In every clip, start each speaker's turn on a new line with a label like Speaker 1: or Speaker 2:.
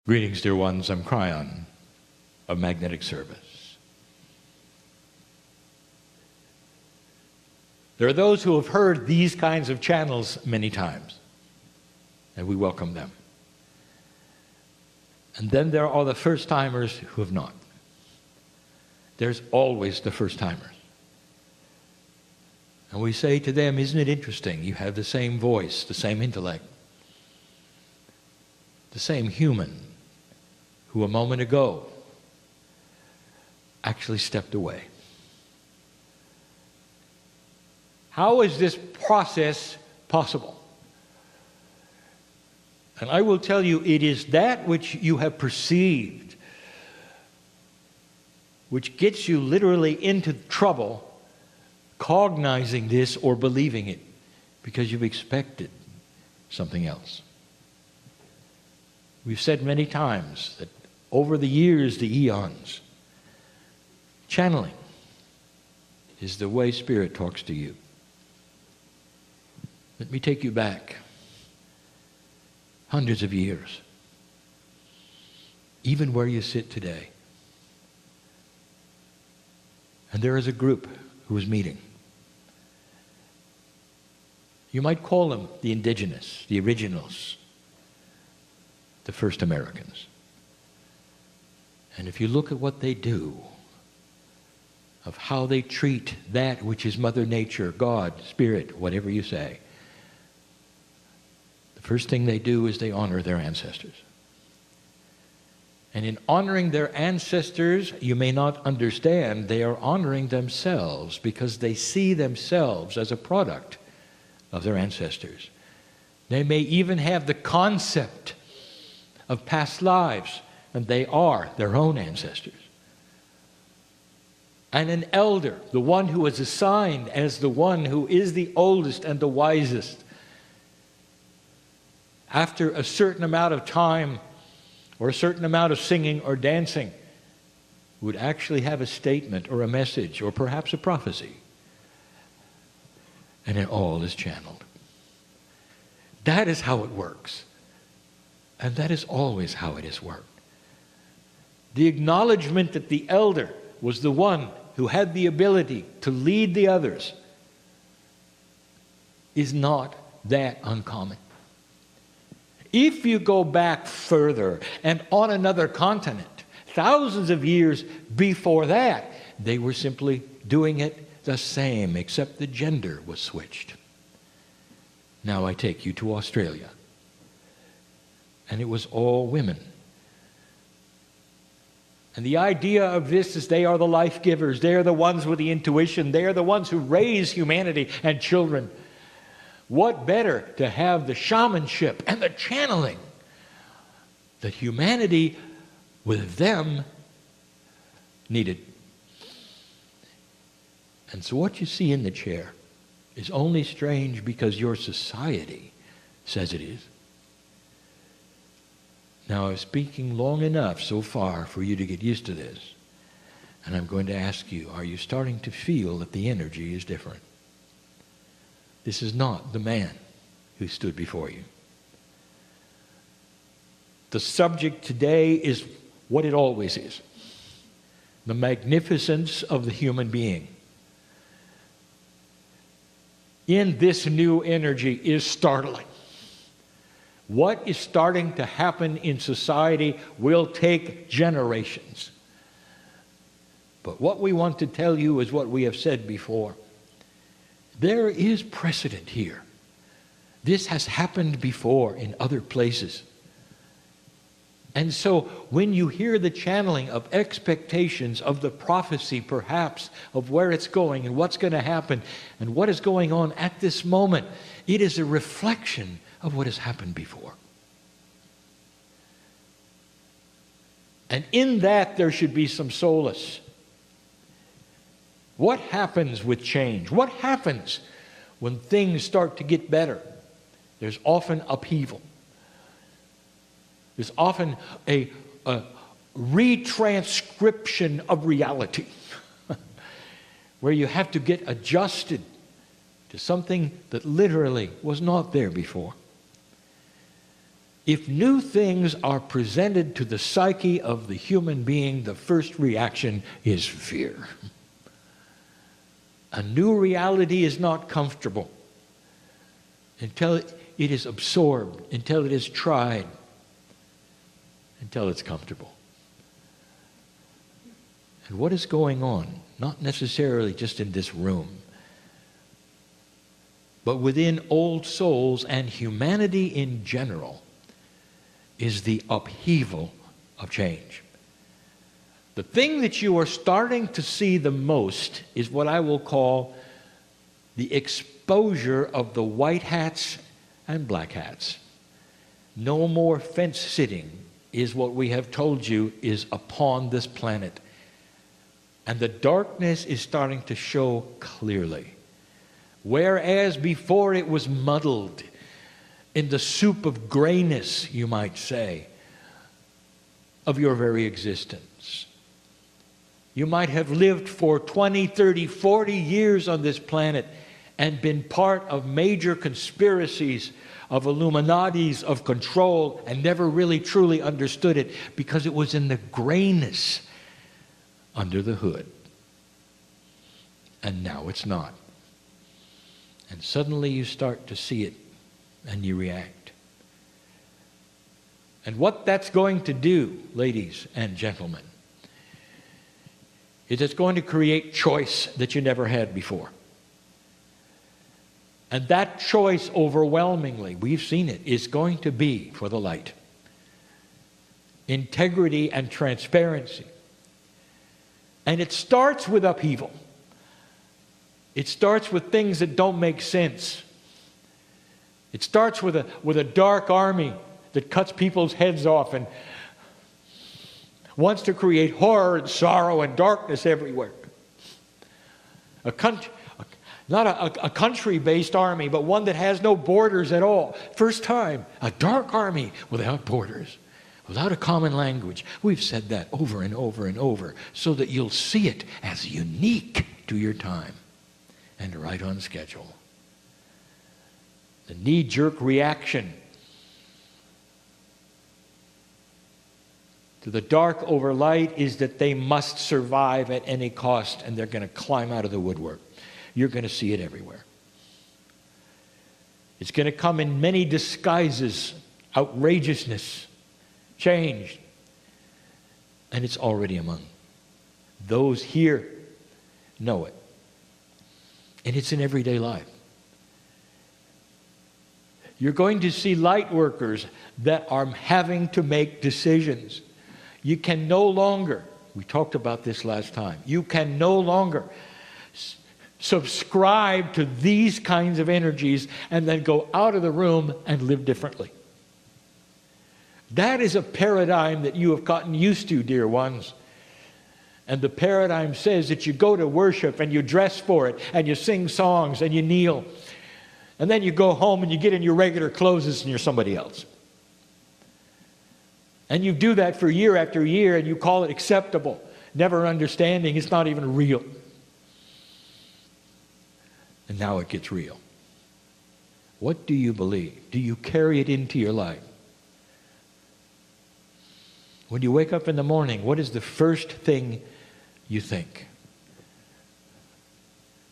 Speaker 1: Greetings, dear ones. I'm Kryon of Magnetic Service. There are those who have heard these kinds of channels many times, and we welcome them. And then there are the first-timers who have not. There's always the first-timers. And we say to them, isn't it interesting? You have the same voice, the same intellect, the same human who a moment ago actually stepped away. How is this process possible? And I will tell you, it is that which you have perceived which gets you literally into trouble cognizing this or believing it because you've expected something else. We've said many times that over the years, the eons, channeling is the way Spirit talks to you. Let me take you back hundreds of years, even where you sit today. And there is a group who is meeting. You might call them the indigenous, the originals, the first Americans. And if you look at what they do, of how they treat that which is Mother Nature, God, Spirit, whatever you say, the first thing they do is they honor their ancestors. And in honoring their ancestors, you may not understand, they are honoring themselves because they see themselves as a product of their ancestors. They may even have the concept of past lives, and they are their own ancestors. And an elder, the one who is assigned as the one who is the oldest and the wisest, after a certain amount of time or a certain amount of singing or dancing, would actually have a statement or a message or perhaps a prophecy. And it all is channeled. That is how it works. And that is always how it has worked. The acknowledgement that the elder was the one who had the ability to lead the others is not that uncommon. If you go back further and on another continent, thousands of years before that, they were simply doing it the same, except the gender was switched. Now I take you to Australia. And it was all women. And the idea of this is they are the life givers. They are the ones with the intuition. They are the ones who raise humanity and children. What better to have the shamanship and the channeling that humanity with them needed. And so what you see in the chair is only strange because your society says it is. Now, I'm speaking long enough so far for you to get used to this. And I'm going to ask you, are you starting to feel that the energy is different? This is not the man who stood before you. The subject today is what it always is. The magnificence of the human being. In this new energy is startling. What is starting to happen in society will take generations. But what we want to tell you is what we have said before. There is precedent here. This has happened before in other places. And so when you hear the channeling of expectations of the prophecy, perhaps, of where it's going and what's going to happen and what is going on at this moment, it is a reflection of what has happened before. And in that there should be some solace. What happens with change? What happens when things start to get better? There's often upheaval. There's often a retranscription of reality where you have to get adjusted to something that literally was not there before. If new things are presented to the psyche of the human being, the first reaction is fear. A new reality is not comfortable until it is absorbed, until it is tried, until it's comfortable. And what is going on, not necessarily just in this room, but within old souls and humanity in general, is the upheaval of change. The thing that you are starting to see the most is what I will call the exposure of the white hats and black hats. No more fence sitting is what we have told you is upon this planet. And the darkness is starting to show clearly. Whereas before it was muddled in the soup of grayness, you might say, of your very existence. You might have lived for 20, 30, 40 years on this planet and been part of major conspiracies, of Illuminatis, of control, and never really truly understood it because it was in the grayness under the hood. And now it's not. And suddenly you start to see it and you react. And what that's going to do, ladies and gentlemen, is it's going to create choice that you never had before. And that choice overwhelmingly, we've seen it, is going to be for the light. Integrity and transparency. And it starts with upheaval. It starts with things that don't make sense. It starts with a dark army that cuts people's heads off and wants to create horror and sorrow and darkness everywhere. Not a country-based army, but one that has no borders at all. First time, a dark army without borders, without a common language. We've said that over and over and over so that you'll see it as unique to your time and right on schedule. The knee-jerk reaction to the dark over light is that they must survive at any cost, and they're going to climb out of the woodwork. You're going to see it everywhere. It's going to come in many disguises, outrageousness, change, and it's already among those here know it. And it's in everyday life. You're going to see light workers that are having to make decisions. You can no longer, we talked about this last time, you can no longer subscribe to these kinds of energies and then go out of the room and live differently. That is a paradigm that you have gotten used to, dear ones. And the paradigm says that you go to worship and you dress for it and you sing songs and you kneel. And then you go home and you get in your regular clothes and you're somebody else. And you do that for year after year and you call it acceptable, never understanding it's not even real. And now it gets real. What do you believe? Do you carry it into your life? When you wake up in the morning, what is the first thing you think?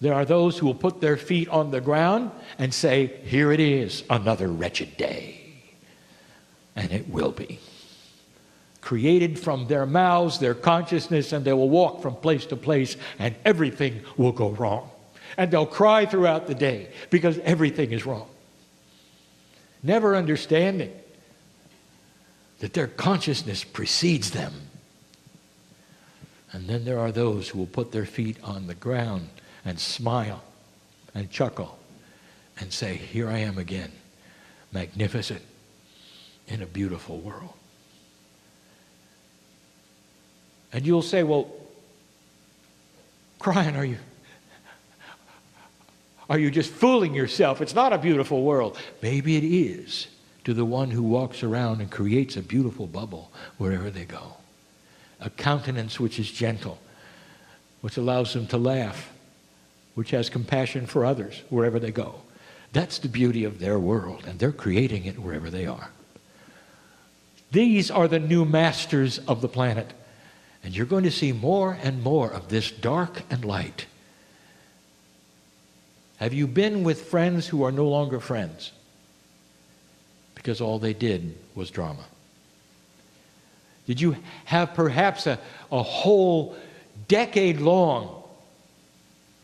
Speaker 1: There are those who will put their feet on the ground and say, here it is, another wretched day. And it will be. Created from their mouths, their consciousness, and they will walk from place to place, and everything will go wrong. And they'll cry throughout the day because everything is wrong. Never understanding that their consciousness precedes them. And then there are those who will put their feet on the ground and smile and chuckle and say, here I am again, magnificent in a beautiful world. And you'll say, well, Kryon, are you just fooling yourself? It's not a beautiful world. Maybe it is to the one who walks around and creates a beautiful bubble wherever they go. A countenance which is gentle, which allows them to laugh, which has compassion for others wherever they go. That's the beauty of their world, and they're creating it wherever they are. These are the new masters of the planet. And you're going to see more and more of this dark and light. Have you been with friends who are no longer friends? Because all they did was drama. Did you have perhaps a whole decade long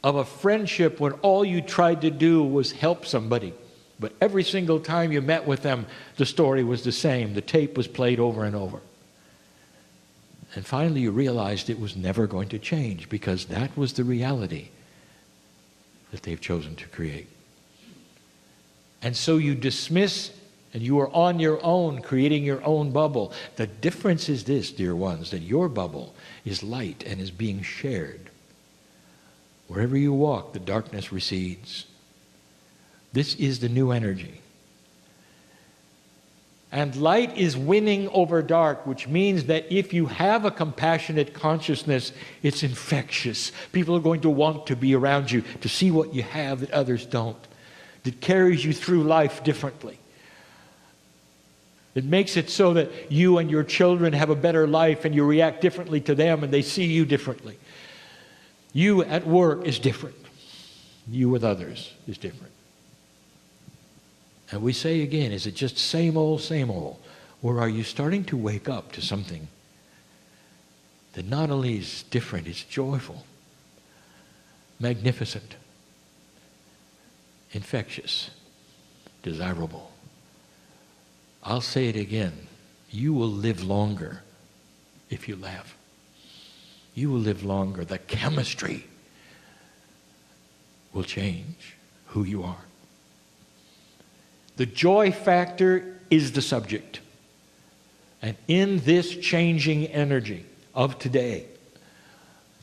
Speaker 1: of a friendship when all you tried to do was help somebody? But every single time you met with them, the story was the same. The tape was played over and over. And finally you realized it was never going to change because that was the reality that they've chosen to create. And so you dismiss, and you are on your own, creating your own bubble. The difference is this, dear ones, that your bubble is light and is being shared. Wherever you walk, the darkness recedes. This is the new energy. And light is winning over dark, which means that if you have a compassionate consciousness, it's infectious. People are going to want to be around you, to see what you have that others don't. That carries you through life differently. It makes it so that you and your children have a better life and you react differently to them and they see you differently. You at work is different. You with others is different. And we say again, is it just same old, or are you starting to wake up to something that not only is different, it's joyful, magnificent, infectious, desirable? I'll say it again. You will live longer if you laugh. You will live longer. The chemistry will change who you are. The joy factor is the subject. And in this changing energy of today,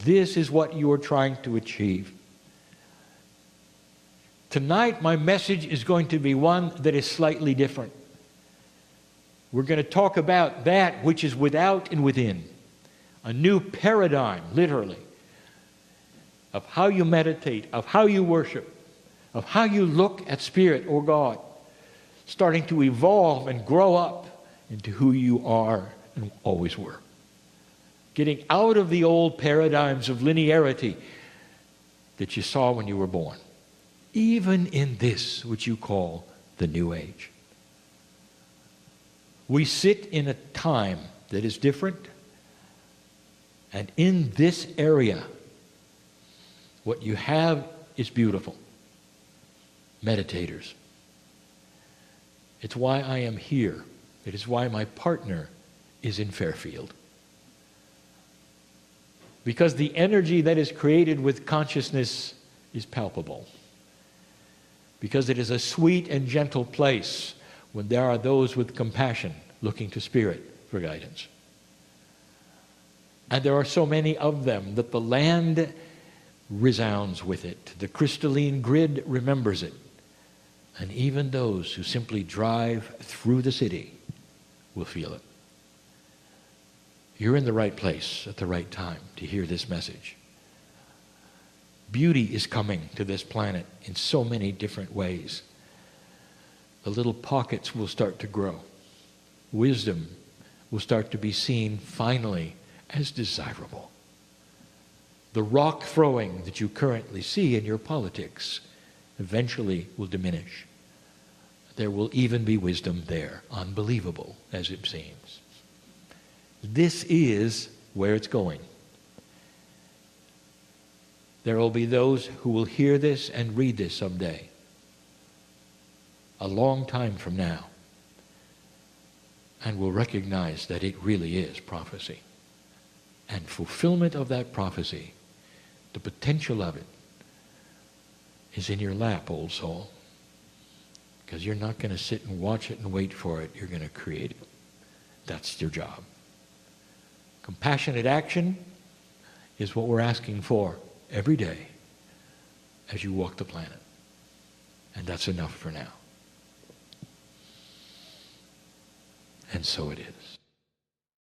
Speaker 1: this is what you are trying to achieve. Tonight, my message is going to be one that is slightly different. We're going to talk about that which is without and within. A new paradigm, literally, of how you meditate, of how you worship, of how you look at Spirit or God, starting to evolve and grow up into who you are and always were. Getting out of the old paradigms of linearity that you saw when you were born. Even in this, which you call the New Age. We sit in a time that is different, and in this area, what you have is beautiful. Meditators. It's why I am here. It is why my partner is in Fairfield. Because the energy that is created with consciousness is palpable. Because it is a sweet and gentle place when there are those with compassion looking to Spirit for guidance. And there are so many of them that the land resounds with it. The crystalline grid remembers it. And even those who simply drive through the city will feel it. You're in the right place at the right time to hear this message. Beauty is coming to this planet in so many different ways. The little pockets will start to grow. Wisdom will start to be seen finally as desirable. The rock throwing that you currently see in your politics eventually will diminish. There will even be wisdom there, unbelievable as it seems. This is where it's going. There will be those who will hear this and read this someday, a long time from now, and will recognize that it really is prophecy. And fulfillment of that prophecy, the potential of it, is in your lap, old soul. Because you're not going to sit and watch it and wait for it. You're going to create it. That's your job. Compassionate action is what we're asking for every day as you walk the planet. And that's enough for now. And so it is.